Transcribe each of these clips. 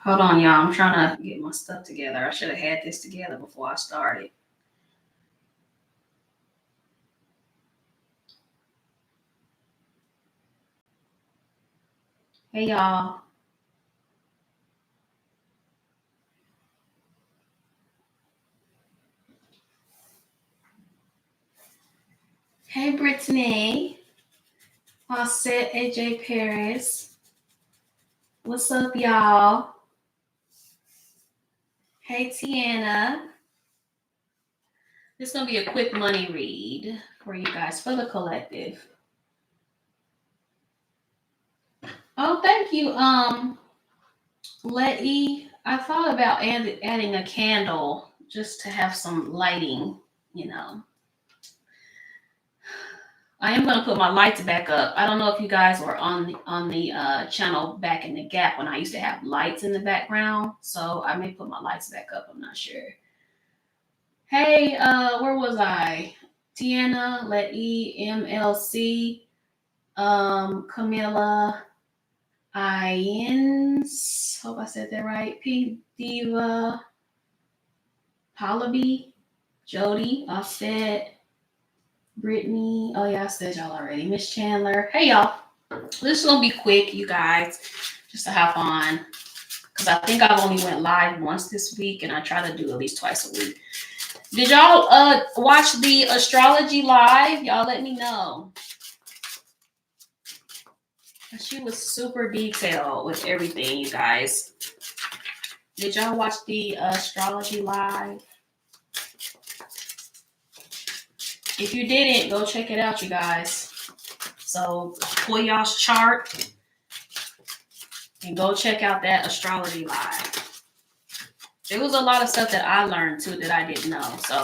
Hold on, y'all. I'm trying to get my stuff together. I should have had this together before I started. Hey, y'all. Hey, Brittany. Offset, AJ Paris. What's up, y'all? Hey, Tiana. This is going to be a quick money read for you guys, for the collective. Oh, thank you, Letty. I thought about adding a candle just to have some lighting, you know. I am going to put my lights back up. I don't know if you guys were on the channel back in the gap when I used to have lights in the background. So I may put my lights back up. I'm not sure. Hey, where was I? Tiana, Letty, MLC, Camilla, Ians. Hope I said that right. P Diva, Pallaby, Jody, Offset, Brittany. Oh yeah, I said y'all already. Miss Chandler. Hey y'all. This is gonna be quick, you guys, just to hop on, because I think I've only went live once this week, and I try to do at least twice a week. Did y'all watch the astrology live? Y'all let me know. She was super detailed with everything, you guys. Did y'all watch the astrology live? If you didn't, go check it out, you guys. So pull y'all's chart and go check out that astrology live. There was a lot of stuff that I learned too that I didn't know. So,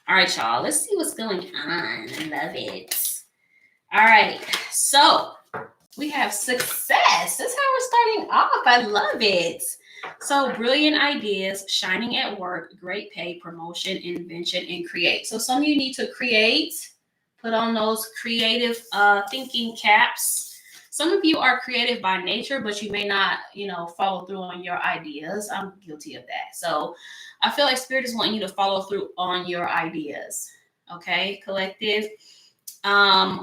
all right, y'all. Let's see what's going on. I love it. All right. So we have success. That's how we're starting off. I love it. So brilliant ideas, shining at work, great pay, promotion, invention, and create. So some of you need to create, put on those creative thinking caps. Some of you are creative by nature, but you may not, follow through on your ideas. I'm guilty of that. So I feel like Spirit is wanting you to follow through on your ideas. Okay, collective.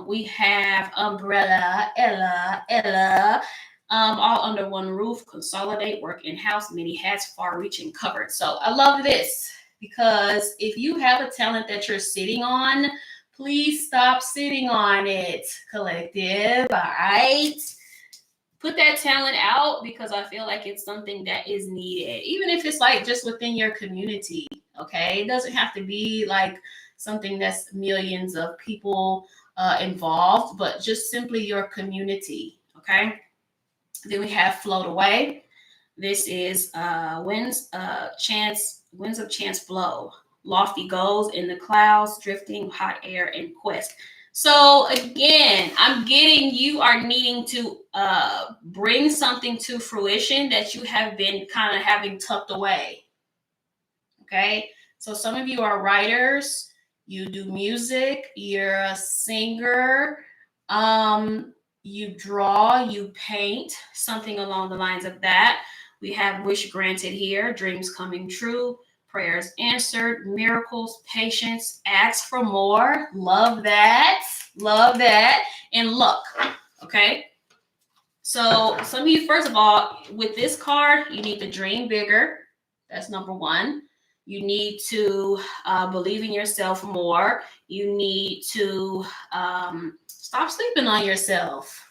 We have Umbrella, Ella, all under one roof, consolidate, work in-house, many hats, far-reaching, covered. So I love this, because if you have a talent that you're sitting on, please stop sitting on it, collective. All right. Put that talent out, because I feel like it's something that is needed, even if it's like just within your community. Okay. It doesn't have to be like something that's millions of people involved, but just simply your community. Okay. Then we have float away. This is winds of chance blow. Lofty goals in the clouds, drifting, hot air, and quest. So again, I'm getting you are needing to bring something to fruition that you have been kind of having tucked away. Okay. So some of you are writers, you do music, you're a singer, you draw, you paint, something along the lines of that. We have wish granted here, dreams coming true, prayers answered, miracles, patience, ask for more. Love that. Love that. And luck. Okay. So some of you, first of all, with this card, you need to dream bigger. That's number one. You need to believe in yourself more. You need to stop sleeping on yourself.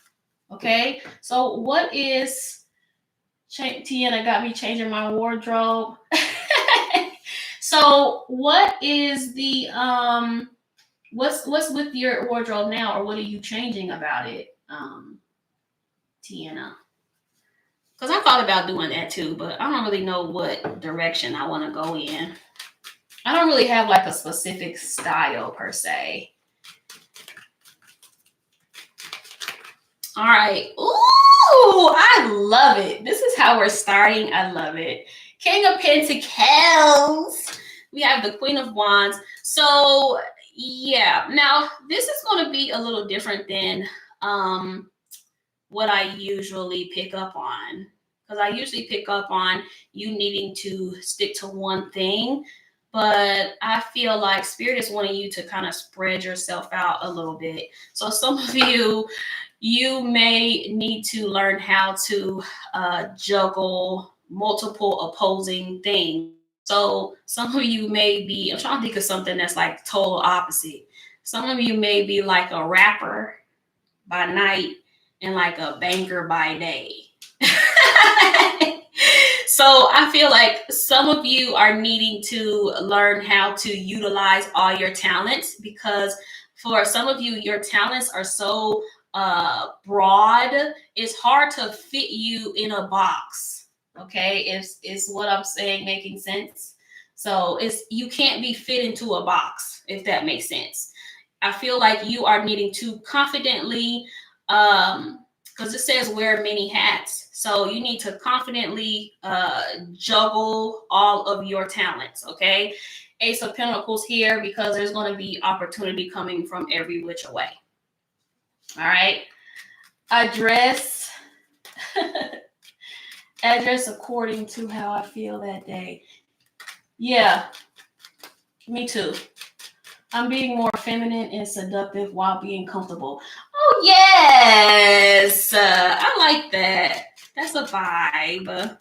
Okay. So what is Tiana got me changing my wardrobe? So what is the what's with your wardrobe now, or what are you changing about it, Tiana? Because I thought about doing that too, but I don't really know what direction I want to go in. I don't really have like a specific style per se. All right. Ooh, I love it. This is how we're starting. I love it. King of Pentacles. We have the Queen of Wands. So yeah, now this is going to be a little different than what I usually pick up on. Because I usually pick up on you needing to stick to one thing. But I feel like Spirit is wanting you to kind of spread yourself out a little bit. So some of you may need to learn how to juggle multiple opposing things. So some of you may be, I'm trying to think of something that's like total opposite. Some of you may be like a rapper by night and like a banker by day. So I feel like some of you are needing to learn how to utilize all your talents, because for some of you, your talents are so broad, it's hard to fit you in a box. Okay, is what I'm saying making sense? So it's, you can't be fit into a box, if that makes sense. I feel like you are needing to confidently, because it says wear many hats. So you need to confidently juggle all of your talents, okay? Ace of Pentacles here, because there's going to be opportunity coming from every which way. All right. Address according to how I feel that day. Yeah, me too. I'm being more feminine and seductive while being comfortable. Oh, yes. I like that. That's a vibe.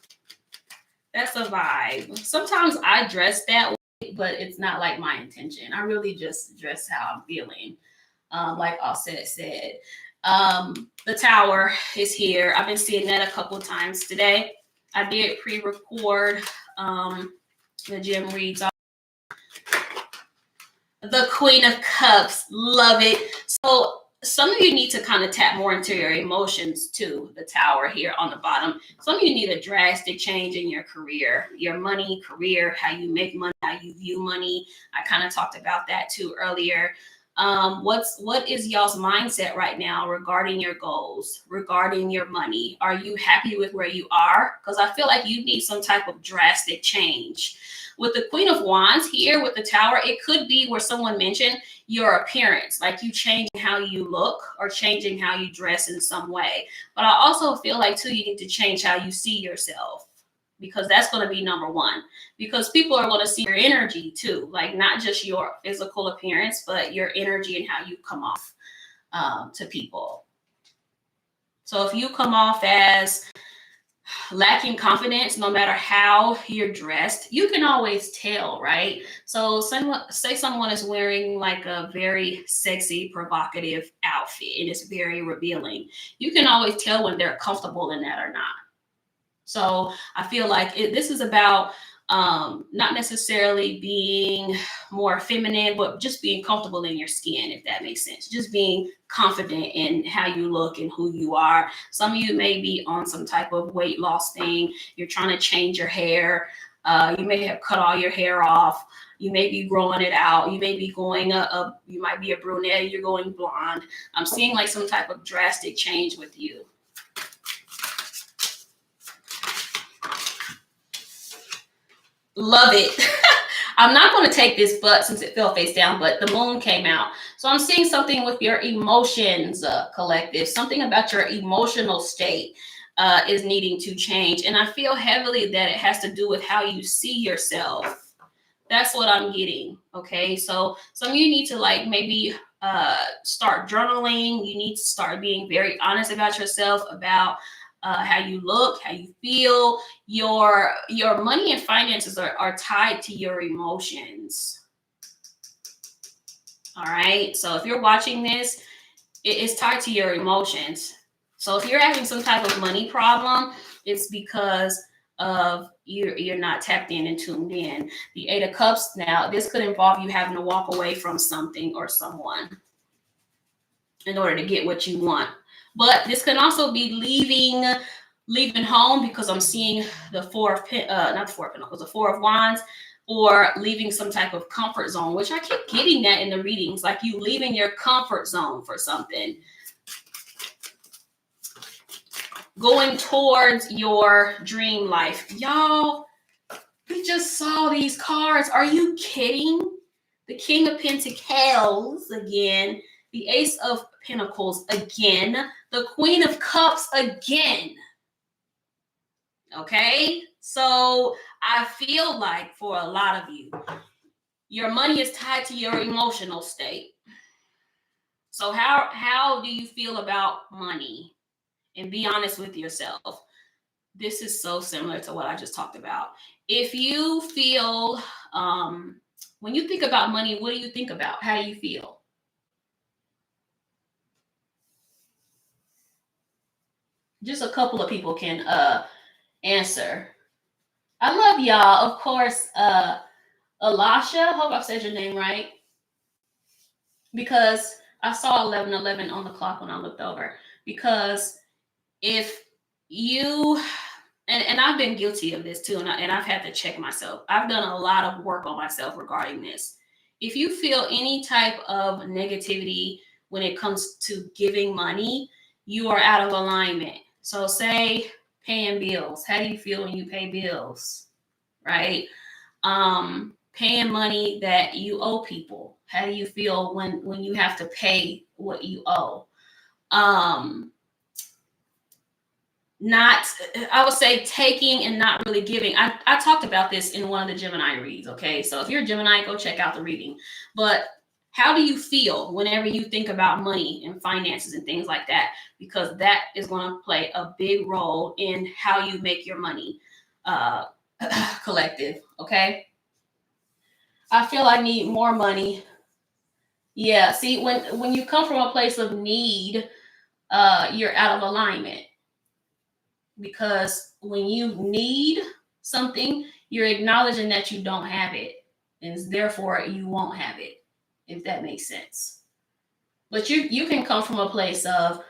That's a vibe. Sometimes I dress that way, but it's not like my intention. I really just dress how I'm feeling. Like Offset said. The Tower is here. I've been seeing that a couple times today. I did pre-record the gem reads. The Queen of Cups. Love it. So some of you need to kind of tap more into your emotions too. The Tower here on the bottom. Some of you need a drastic change in your career, your money, career, how you make money, how you view money. I kind of talked about that too earlier. What is y'all's mindset right now regarding your goals, regarding your money? Are you happy with where you are? Because I feel like you need some type of drastic change. With the Queen of Wands here with the Tower, it could be where someone mentioned your appearance, like you changing how you look or changing how you dress in some way. But I also feel like too, you need to change how you see yourself, because that's going to be number one. Because people are going to see your energy too, like not just your physical appearance, but your energy and how you come off to people. So if you come off as lacking confidence, no matter how you're dressed, you can always tell, right? So say someone is wearing like a very sexy, provocative outfit and it's very revealing. You can always tell when they're comfortable in that or not. So I feel like this is about not necessarily being more feminine, but just being comfortable in your skin, if that makes sense. Just being confident in how you look and who you are. Some of you may be on some type of weight loss thing. You're trying to change your hair. You may have cut all your hair off. You may be growing it out. You may be going you might be a brunette. You're going blonde. I'm seeing like some type of drastic change with you. Love it. I'm not going to take this but since it fell face down, but the moon came out. So I'm seeing something with your emotions, collective. Something about your emotional state is needing to change. And I feel heavily that it has to do with how you see yourself. That's what I'm getting. Okay. So some of you need to like maybe start journaling. You need to start being very honest about yourself, about how you look, how you feel. Your money and finances are tied to your emotions. All right. So if you're watching this, it is tied to your emotions. So if you're having some type of money problem, it's because of you're not tapped in and tuned in. The Eight of Cups, now this could involve you having to walk away from something or someone in order to get what you want. But this can also be leaving home, because I'm seeing the Four of Wands, or leaving some type of comfort zone, which I keep getting that in the readings, like you leaving your comfort zone for something. Going towards your dream life. Y'all, we just saw these cards. Are you kidding? The King of Pentacles again. the Ace of Pentacles again, the Queen of Cups again. Okay, so I feel like for a lot of you, your money is tied to your emotional state. So how do you feel about money? And be honest with yourself. This is so similar to what I just talked about. If you feel, when you think about money, what do you think about? How do you feel? Just a couple of people can answer. I love y'all. Of course, Alasha, hope I said your name right. Because I saw 11:11 on the clock when I looked over. Because if you, and I've been guilty of this too, and I've had to check myself. I've done a lot of work on myself regarding this. If you feel any type of negativity when it comes to giving money, you are out of alignment. So say paying bills. How do you feel when you pay bills? Right? Paying money that you owe people. How do you feel when you have to pay what you owe? Not, I would say, taking and not really giving. I talked about this in one of the Gemini reads. Okay, so if you're a Gemini, go check out the reading. But how do you feel whenever you think about money and finances and things like that? Because that is going to play a big role in how you make your money collective. Okay, I feel I need more money. Yeah, see, when you come from a place of need, you're out of alignment. Because when you need something, you're acknowledging that you don't have it, and therefore you won't have it, if that makes sense. But you can come from a place of,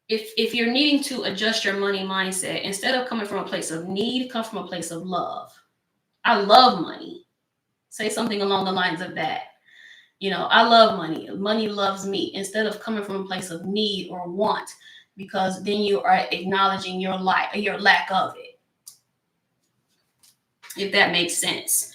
if you're needing to adjust your money mindset, instead of coming from a place of need, come from a place of love. I love money. Say something along the lines of that. I love money. Money loves me. Instead of coming from a place of need or want, because then you are acknowledging your lack of it, if that makes sense.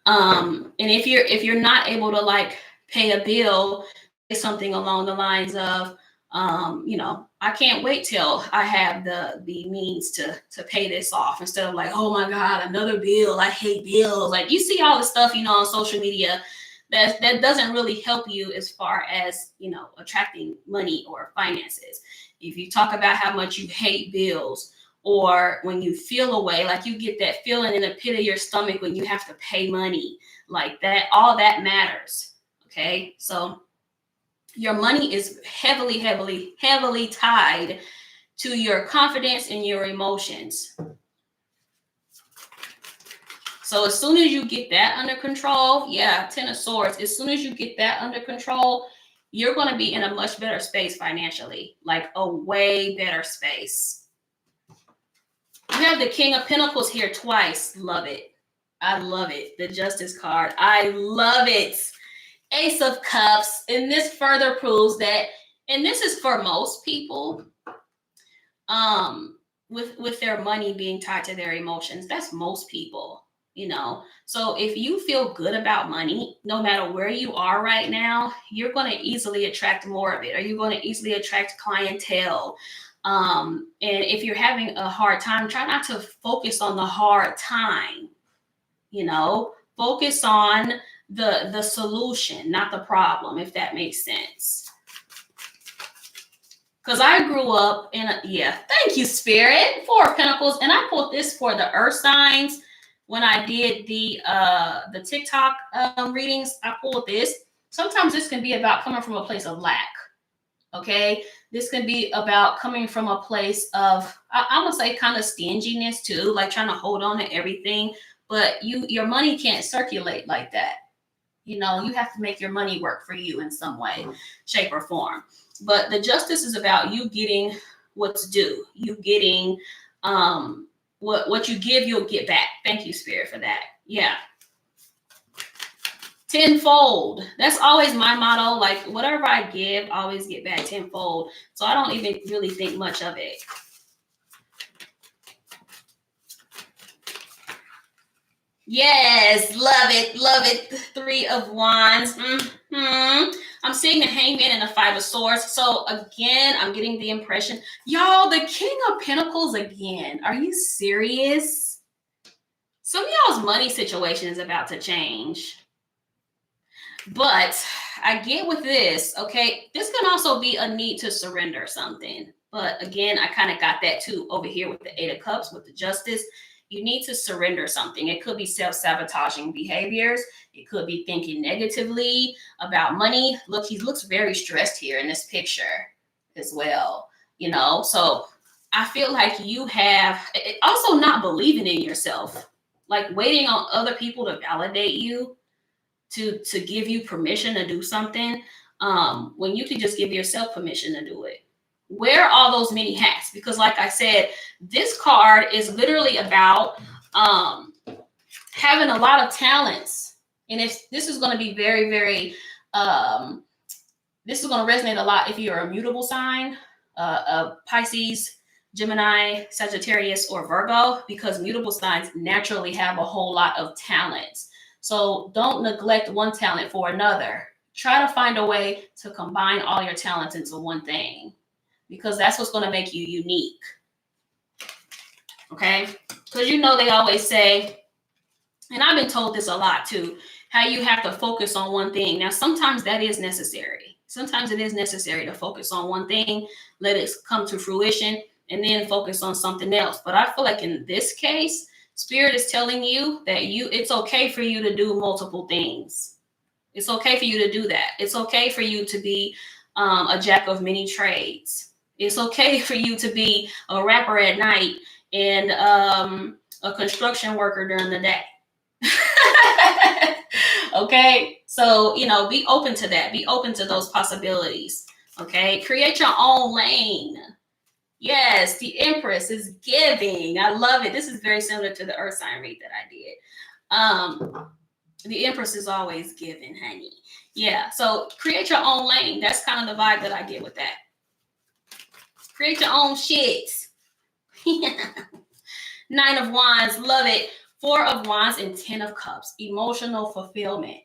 And if you're not able to like pay a bill, say something along the lines of, I can't wait till I have the means to pay this off, instead of like, oh my God, another bill. I hate bills. Like, you see all the stuff, on social media that doesn't really help you as far as, attracting money or finances. If you talk about how much you hate bills, or when you feel away, like you get that feeling in the pit of your stomach when you have to pay money, like that, all that matters. Okay, so your money is heavily, heavily, heavily tied to your confidence and your emotions. So as soon as you get that under control, Ten of Swords, as soon as you get that under control, you're going to be in a much better space financially, like a way better space. You have the King of Pentacles here twice. Love it. I love it. The Justice card. I love it. Ace of Cups. And this further proves that, and this is for most people, with their money being tied to their emotions. That's most people. So if you feel good about money, no matter where you are right now, you're going to easily attract more of it, or you're going to easily attract clientele. And if you're having a hard time, try not to focus on the hard time. Focus on the solution, not the problem, if that makes sense. Because I grew up in thank you, Spirit. 4 of Pentacles, and I pulled this for the earth signs. When I did the TikTok readings, I pulled this. Sometimes this can be about coming from a place of lack. Okay, this can be about coming from a place of, I'm gonna say, kind of stinginess too, like trying to hold on to everything. But your money can't circulate like that. You have to make your money work for you in some way, shape, or form. But the Justice is about you getting what's due. You getting what you give, you'll get back. Thank you, Spirit, for that. Yeah. Tenfold. That's always my motto. Like, whatever I give, I always get back tenfold. So I don't even really think much of it. Yes, love it, love it. 3 of Wands. I'm seeing seeing the Hangman and the Five of Swords. So again, I'm getting the impression, y'all, the King of Pentacles again. Are you serious? Some of y'all's money situation is about to change. But I get with this, okay? This can also be a need to surrender something. But again, I kind of got that too over here with the Eight of Cups, with the Justice. You need to surrender something. It could be self-sabotaging behaviors. It could be thinking negatively about money. Look, he looks very stressed here in this picture as well, you know? So I feel like you have also not believing in yourself, like waiting on other people to validate you, to give you permission to do something, when you can just give yourself permission to do it. Wear all those many hats, because like I said, this card is literally about having a lot of talents. And if this is going to be very, very, this is going to resonate a lot if you're a mutable sign, Pisces, Gemini, Sagittarius, or Virgo, because mutable signs naturally have a whole lot of talents. So don't neglect one talent for another. Try to find a way to combine all your talents into one thing, because that's what's going to make you unique. Okay? Because you know they always say, and I've been told this a lot too, how you have to focus on one thing. Now, sometimes that is necessary. Sometimes it is necessary to focus on one thing, let it come to fruition, and then focus on something else. But I feel like in this case, Spirit is telling you that it's okay for you to do multiple things. It's okay for you to do that. It's okay for you to be a jack of many trades. It's okay for you to be a rapper at night and a construction worker during the day. Okay? So, you know, be open to that. Be open to those possibilities. Okay? Create your own lane. Yes, the Empress is giving. I love it. This is very similar to the Earth sign read that I did. The Empress is always giving, honey. Yeah, so create your own lane. That's kind of the vibe that I get with that. Create your own shit. Nine of Wands, love it. Four of Wands and 10 of Cups, emotional fulfillment.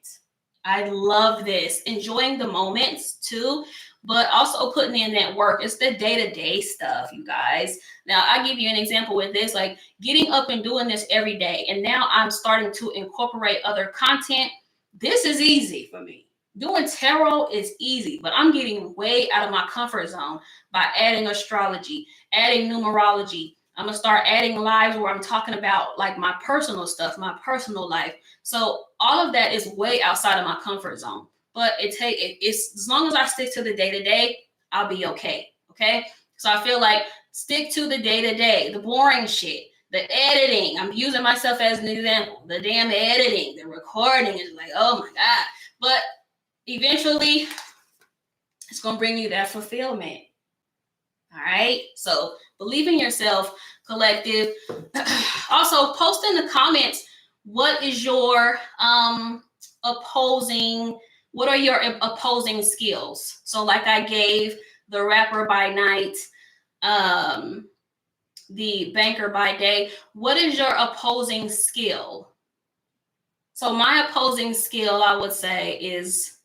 I love this. Enjoying the moments too, but also putting in that work. It's the day-to-day stuff, you guys. Now, I give you an example with this, like getting up and doing this every day. And now I'm starting to incorporate other content. This is easy for me. Doing tarot is easy, but I'm getting way out of my comfort zone by adding astrology, adding numerology. I'm going to start adding lives where I'm talking about like my personal stuff, my personal life. So all of that is way outside of my comfort zone. But it's as long as I stick to the day-to-day, I'll be okay. Okay. So I feel like stick to the day-to-day, the boring shit, the editing. I'm using myself as an example. The damn editing, the recording is like, oh my God. But eventually it's going to bring you that fulfillment. All right. So believe in yourself, collective. Also, post in the comments, what is your what are your opposing skills? So like I gave the rapper by night, the banker by day. What is your opposing skill? So my opposing skill, I would say, is,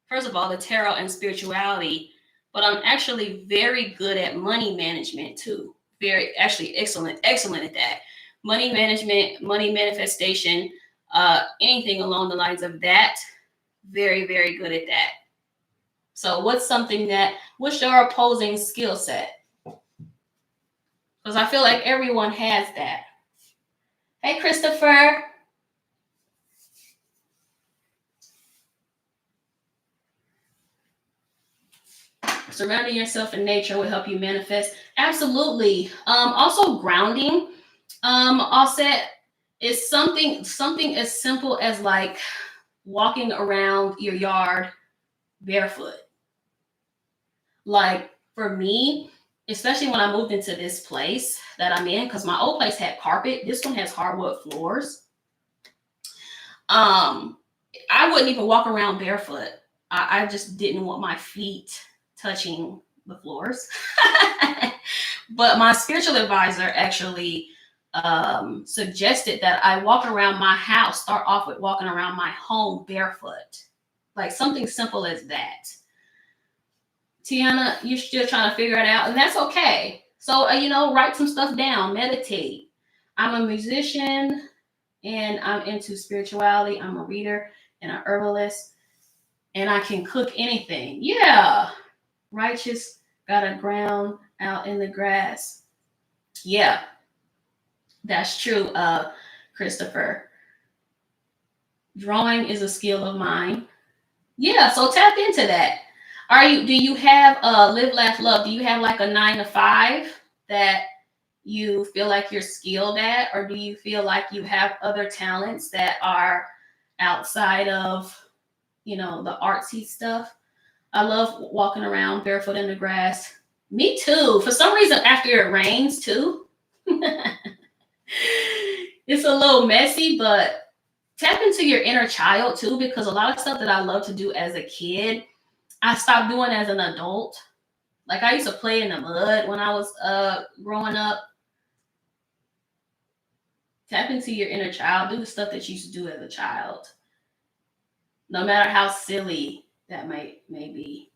first of all, the tarot and spirituality. But I'm actually very good at money management too. Actually excellent at that. Money management, money manifestation, anything along the lines of that. Very, very good at that. So what's your opposing skill set? Because I feel like everyone has that. Hey, Christopher. Surrounding yourself in nature will help you manifest. Absolutely. Also grounding. Offset is something as simple as like walking around your yard barefoot. Like for me, especially when I moved into this place that I'm in, because my old place had carpet. This one has hardwood floors. I wouldn't even walk around barefoot. I just didn't want my feet touching the floors. But my spiritual advisor actually suggested that I walk around my house, start off with walking around my home barefoot. Like something simple as that. Tiana, you're still trying to figure it out, and that's okay. So, write some stuff down, meditate. I'm a musician and I'm into spirituality. I'm a reader and an herbalist, and I can cook anything. Yeah. Righteous got a ground out in the grass. Yeah, that's true, Christopher. Drawing is a skill of mine. Yeah, so tap into that. Do you have live, laugh, love? Do you have like a 9 to 5 that you feel like you're skilled at, or do you feel like you have other talents that are outside of, the artsy stuff? I love walking around barefoot in the grass. Me too. For some reason, after it rains too, it's a little messy, but tap into your inner child too, because a lot of stuff that I love to do as a kid, I stopped doing as an adult. Like I used to play in the mud when I was growing up. Tap into your inner child. Do the stuff that you used to do as a child, no matter how silly that may be.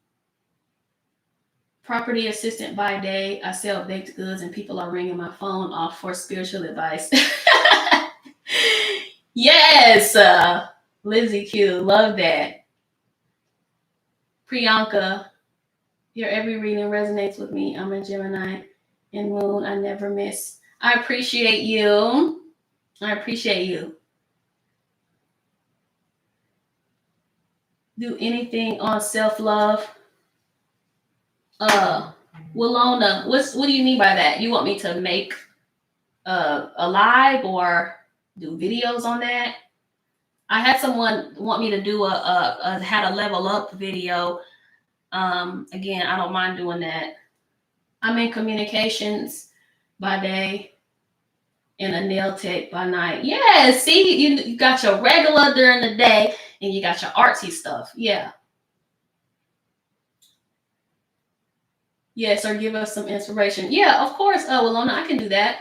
Property assistant by day. I sell baked goods and people are ringing my phone off for spiritual advice. Yes, Lizzie Q. Love that. Priyanka, your every reading resonates with me. I'm a Gemini and moon. I never miss. I appreciate you. I appreciate you. Do anything on self-love. Willona, what do you mean by that? You want me to make a live or do videos on that? I had someone want me to do a how to level up video. Again, I don't mind doing that. I'm in communications by day and a nail tech by night. Yeah, see, you got your regular during the day and you got your artsy stuff. Yeah. Yes, or give us some inspiration. Yeah, of course, Willona, I can do that.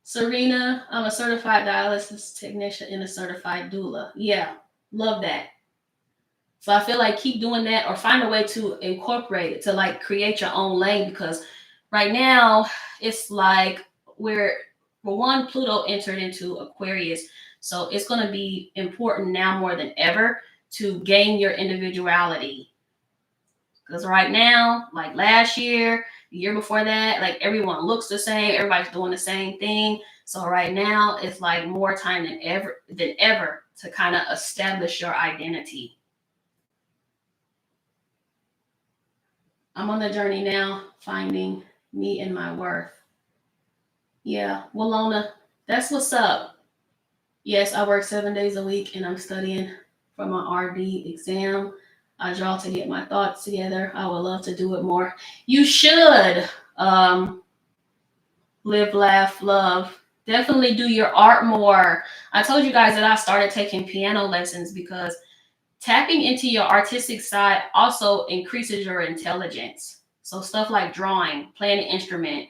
Serena, I'm a certified dialysis technician and a certified doula. Yeah, love that. So I feel like keep doing that or find a way to incorporate it to like create your own lane, because right now it's like we're for one, Pluto entered into Aquarius. So it's going to be important now more than ever to gain your individuality. Because right now, like last year, the year before that, like everyone looks the same, everybody's doing the same thing. So right now, it's like more time than ever to kind of establish your identity. I'm on the journey now, finding me and my worth. Yeah, Walona, that's what's up. Yes, I work 7 days a week and I'm studying for my RD exam. I draw to get my thoughts together. I would love to do it more. You should live, laugh, love. Definitely do your art more. I told you guys that I started taking piano lessons because tapping into your artistic side also increases your intelligence. So stuff like drawing, playing an instrument,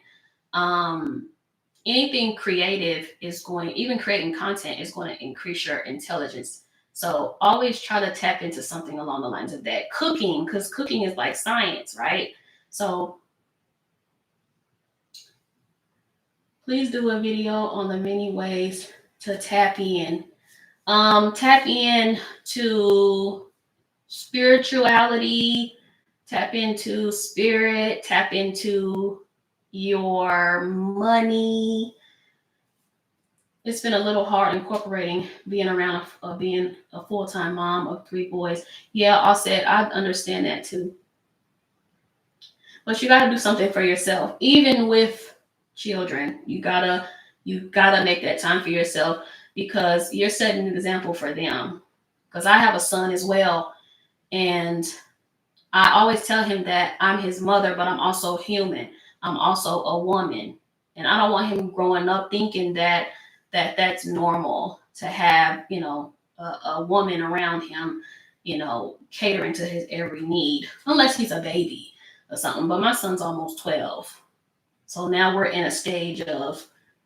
anything creative is going, even creating content is going to increase your intelligence. So always try to tap into something along the lines of that. Cooking, because cooking is like science, right? So please do a video on the many ways to tap in. Tap in to spirituality, tap into spirit, tap into your money. It's been a little hard incorporating being around being a full-time mom of 3 boys. Yeah, I said I understand that too. But you got to do something for yourself, even with children. You gotta make that time for yourself because you're setting an example for them. Because I have a son as well, and I always tell him that I'm his mother, but I'm also human. I'm also a woman, and I don't want him growing up thinking that's normal to have, a woman around him, catering to his every need, unless he's a baby or something. But my son's almost 12. So now we're in a stage of,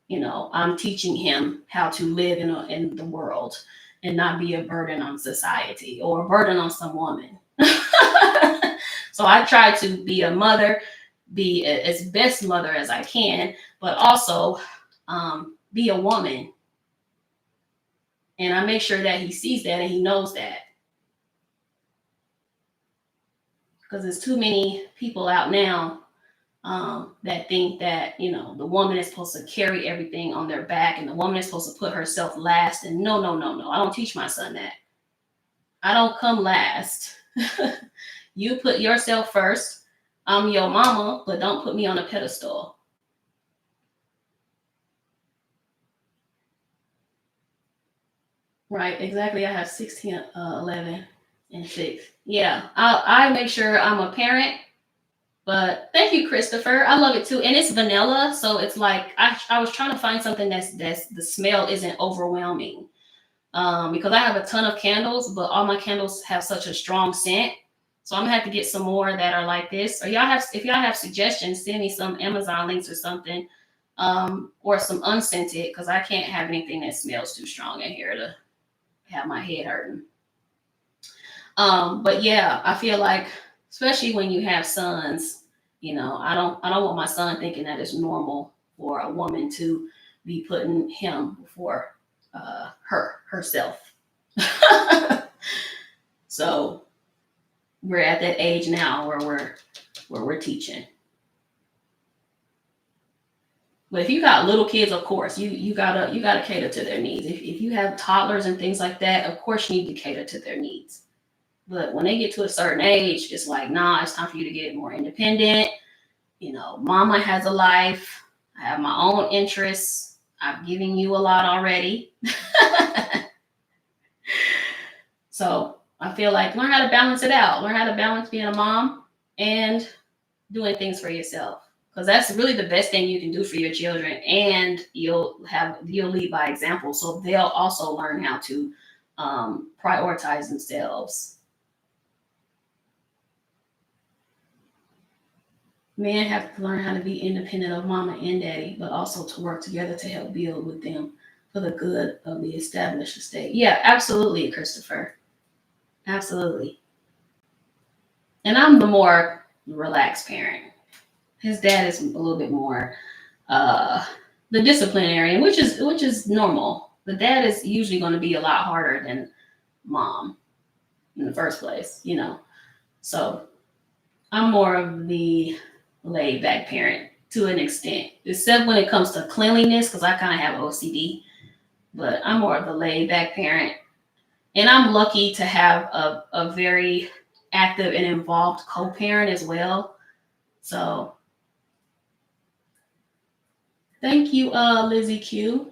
I'm teaching him how to live in the world and not be a burden on society or a burden on some woman. So I try to be a mother, be as best mother as I can, but also be a woman. And I make sure that he sees that and he knows that. Because there's too many people out now that think that, you know, the woman is supposed to carry everything on their back and the woman is supposed to put herself last. And no, no, no, no. I don't teach my son that. I don't come last. You put yourself first. I'm your mama, but don't put me on a pedestal. Right, exactly. I have 16, 11, and 6. Yeah, I make sure I'm a parent. But thank you, Christopher. I love it too, and it's vanilla, so it's like I was trying to find something that's the smell isn't overwhelming. Because I have a ton of candles, but all my candles have such a strong scent. So I'm gonna have to get some more that are like this. Or y'all have, if y'all have suggestions, send me some Amazon links or something, or some unscented, because I can't have anything that smells too strong in here to have my head hurting. But yeah, I feel like, especially when you have sons, you know, I don't want my son thinking that it's normal for a woman to be putting him before herself. So we're at that age now where we're teaching. But if you got little kids, of course, you gotta cater to their needs. If you have toddlers and things like that, of course you need to cater to their needs. But when they get to a certain age, it's like, nah, it's time for you to get more independent. You know, mama has a life. I have my own interests. I've given you a lot already. So I feel like learn how to balance it out. Learn how to balance being a mom and doing things for yourself. Because that's really the best thing you can do for your children. And you'll lead by example. So they'll also learn how to prioritize themselves. Men have to learn how to be independent of mama and daddy, but also to work together to help build with them for the good of the established estate. Yeah, absolutely, Christopher. Absolutely. And I'm the more relaxed parent. His dad is a little bit more the disciplinarian, which is normal. The dad is usually going to be a lot harder than mom in the first place, you know. So I'm more of the laid back parent to an extent, except when it comes to cleanliness, because I kind of have OCD. But I'm more of the laid back parent. And I'm lucky to have a very active and involved co parent as well. So thank you, Lizzie Q.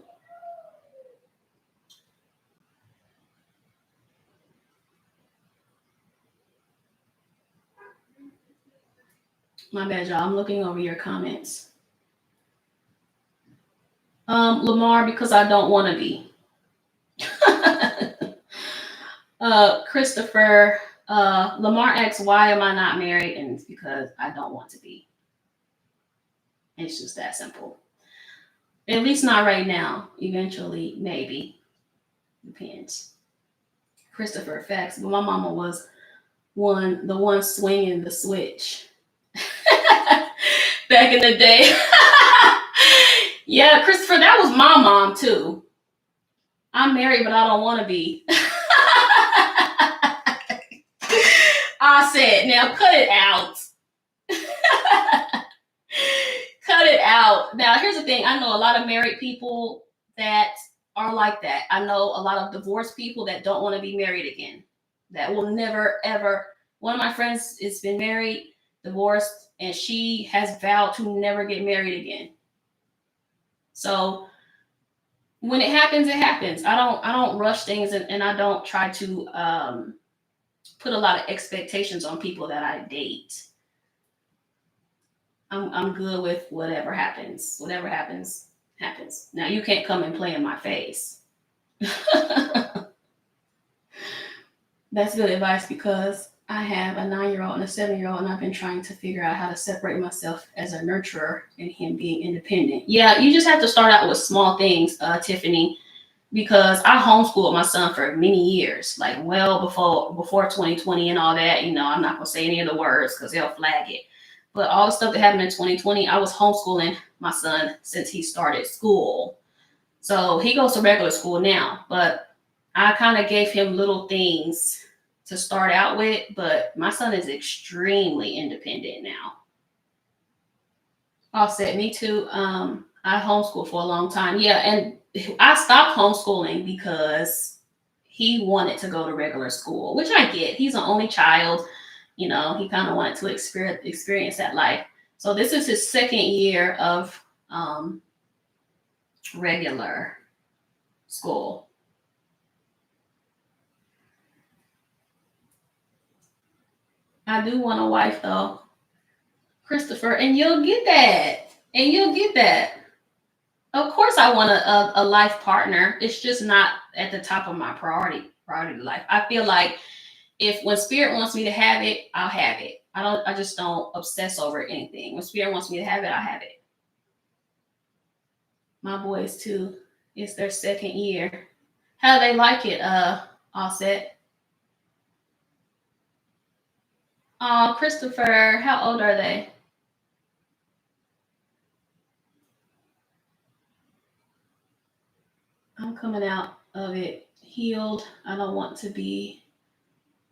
My bad, y'all. I'm looking over your comments. Lamar, because I don't want to be. Christopher, Lamar asks, why am I not married? And it's because I don't want to be. It's just that simple. At least not right now. Eventually, maybe. Depends. Christopher, facts. But my mama was the one swinging the switch back in the day. Yeah, Christopher, that was my mom too. I'm married, but I don't want to be. I said, now cut it out. Cut it out. Now, here's the thing. I know a lot of married people that are like that. I know a lot of divorced people that don't want to be married again. That will never, ever. One of my friends has been married, divorced, and she has vowed to never get married again. So when it happens, it happens. I don't rush things, and I don't try to put a lot of expectations on people that I date. I'm good with whatever happens. Whatever happens, happens. Now you can't come and play in my face. That's good advice because I have a 9-year-old and a 7-year-old, and I've been trying to figure out how to separate myself as a nurturer and him being independent. Yeah, you just have to start out with small things, Tiffany. because I homeschooled my son for many years, like well before 2020 and all that. I'm not gonna say any of the words because they'll flag it. But all the stuff that happened in 2020, I was homeschooling my son since he started school. So he goes to regular school now, but I kind of gave him little things to start out with. But my son is extremely independent now. Offset, me too. I homeschooled for a long time. Yeah, and I stopped homeschooling because he wanted to go to regular school, which I get. He's an only child. He kind of wanted to experience that life. So this is his second year of regular school. I do want a wife though, Christopher, and you'll get that. And you'll get that. Of course, I want a life partner. It's just not at the top of my priority life. I feel like if when spirit wants me to have it, I'll have it. I just don't obsess over anything. When spirit wants me to have it, I'll have it. My boys too. It's their second year. How do they like it, Offset? Oh, Christopher, how old are they? I'm coming out of it healed. I don't want to be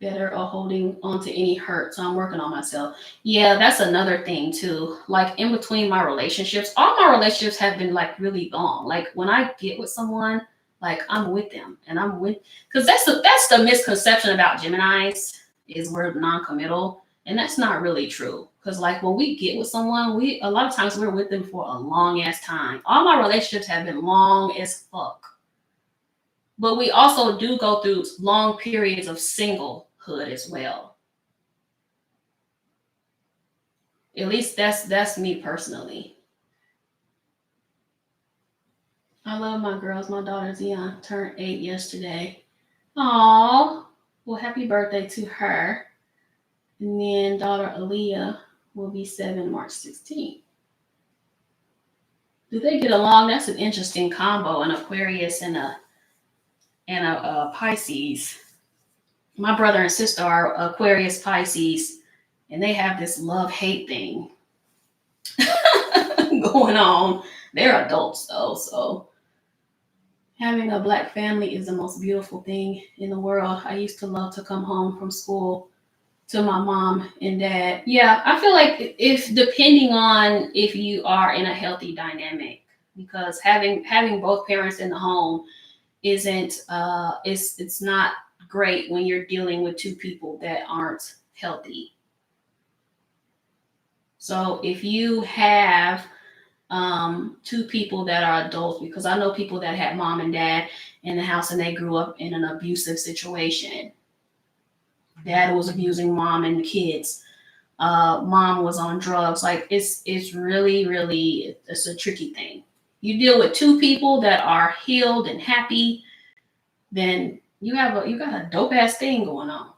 better or holding on to any hurt. So I'm working on myself. Yeah, that's another thing too. Like in between my relationships, all my relationships have been like really long. Like when I get with someone, like I'm with them and I'm with because that's the misconception about Geminis is we're non-committal. And that's not really true. Because like when we get with someone, we a lot of times we're with them for a long ass time. All my relationships have been long as fuck. But we also do go through long periods of singlehood as well. At least that's me personally. I love my girls. My daughter Zion turned 8 yesterday. Aww. Well, happy birthday to her. And then daughter Aaliyah will be 7 March 16th. Do they get along? That's an interesting combo, an Aquarius and a Pisces. My brother and sister are Aquarius Pisces, and they have this love-hate thing going on. They're adults though, so having a black family is the most beautiful thing in the world. I used to love to come home from school to my mom and dad. Yeah, I feel like if depending on if you are in a healthy dynamic, because having both parents in the home isn't it's not great when you're dealing with two people that aren't healthy. So if you have two people that are adults, because I know people that had mom and dad in the house and they grew up in an abusive situation. Dad was abusing mom and the kids. Mom was on drugs. Like it's really it's a tricky thing. You deal with two people that are healed and happy, then you got a dope ass thing going on.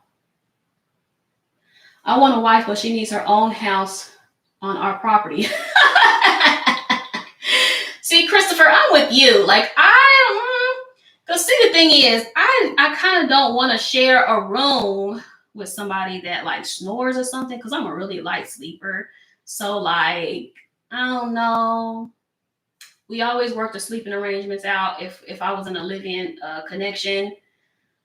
I want a wife, but she needs her own house on our property. See, Christopher, I'm with you. Like cause see the thing is, I kind of don't want to share a room with somebody that like snores or something, because I'm a really light sleeper. So like, I don't know. We always work the sleeping arrangements out if I was in a live-in connection.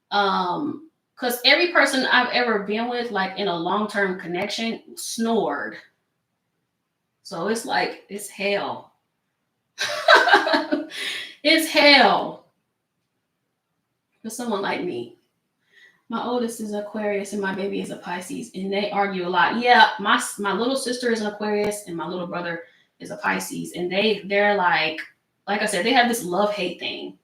Because every person I've ever been with, like in a long-term connection, snored. So it's like it's hell. It's hell for someone like me. My oldest is Aquarius and my baby is a Pisces, and they argue a lot. Yeah, my little sister is an Aquarius and my little brother is a Pisces, and they're like I said, they have this love hate thing.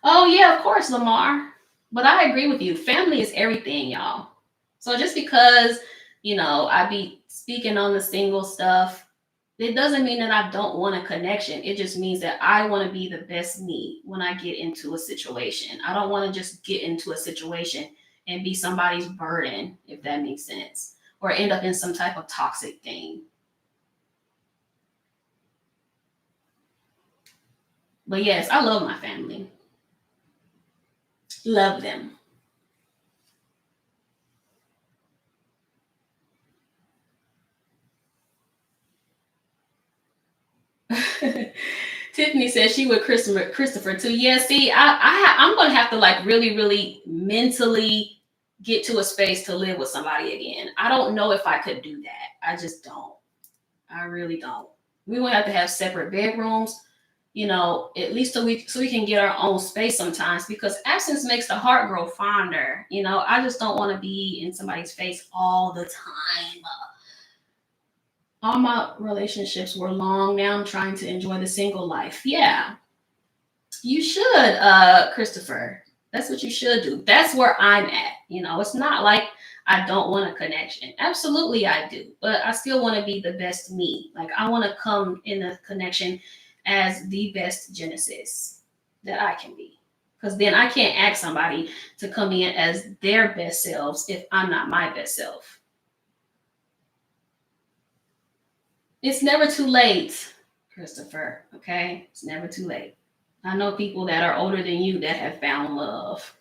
Oh yeah, of course, Lamar. But I agree with you. Family is everything, y'all. So just because I be speaking on the single stuff, it doesn't mean that I don't want a connection. It just means that I want to be the best me when I get into a situation. I don't want to just get into a situation and be somebody's burden, if that makes sense, or end up in some type of toxic thing. But yes, I love my family. Love them. Tiffany says she with Christopher too. Yeah, see, I'm gonna have to like really, really mentally get to a space to live with somebody again. I don't know if I could do that. I just don't. I really don't. We will have to have separate bedrooms, at least so we can get our own space sometimes because absence makes the heart grow fonder. I just don't want to be in somebody's face all the time. All my relationships were long. Now I'm trying to enjoy the single life. Yeah, you should, Christopher. That's what you should do. That's where I'm at. It's not like I don't want a connection. Absolutely, I do. But I still want to be the best me. Like, I want to come in a connection as the best Genesis that I can be. Because then I can't ask somebody to come in as their best selves if I'm not my best self. It's never too late, Christopher. Okay? It's never too late. I know people that are older than you that have found love.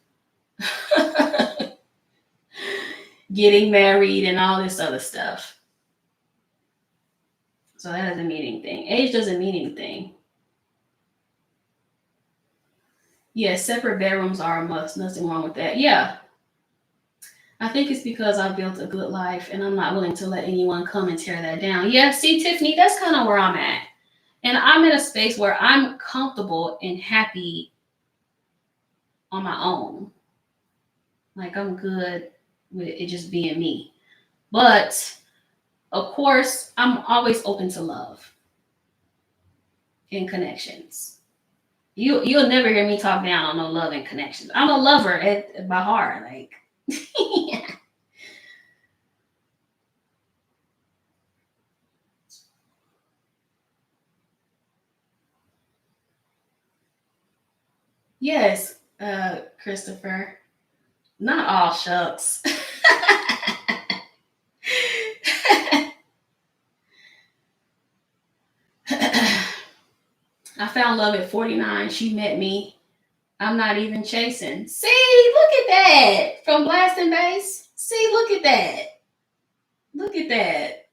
Getting married and all this other stuff. So that doesn't mean anything. Age doesn't mean anything. Yes, separate bedrooms are a must. Nothing wrong with that. Yeah. I think it's because I built a good life and I'm not willing to let anyone come and tear that down. Yeah, see, Tiffany, that's kind of where I'm at. And I'm in a space where I'm comfortable and happy on my own. Like, I'm good with it just being me. But of course, I'm always open to love and connections. You'll never hear me talk down on no love and connections. I'm a lover at my heart. Like, yeah. Yes, Christopher. Not all shucks. I found love at 49. She met me. I'm not even chasing. See, look at that. From Blasting Base. See, look at that. Look at that.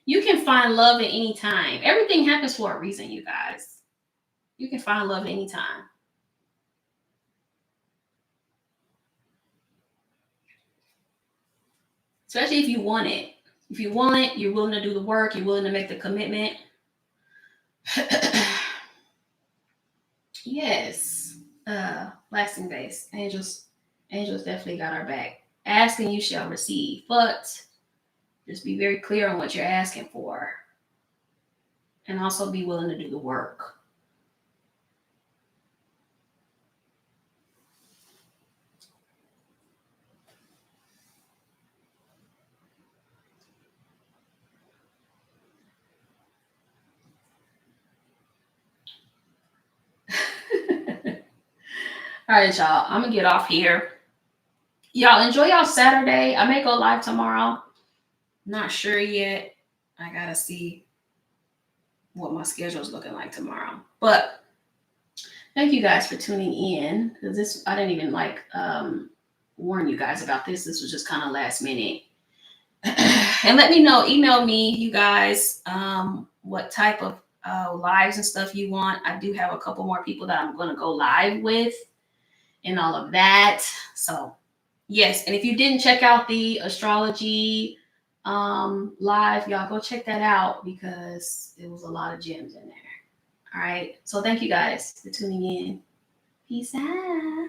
You can find love at any time. Everything happens for a reason, you guys. You can find love at any time. Especially if you want it. If you want it, you're willing to do the work, you're willing to make the commitment. Yes. Lasting base. Angels definitely got our back. Asking you shall receive. But just be very clear on what you're asking for. And also be willing to do the work. All right, y'all. I'm gonna get off here. Y'all enjoy y'all Saturday. I may go live tomorrow. Not sure yet. I gotta see what my schedule is looking like tomorrow. But thank you guys for tuning in. Because this I didn't even warn you guys about this. This was just kind of last minute. And let me know, email me, you guys, what type of lives and stuff you want. I do have a couple more people that I'm gonna go live with and all of that. So yes, and if you didn't check out the astrology live, y'all go check that out because it was a lot of gems in there. All right. So thank you guys for tuning in. Peace out.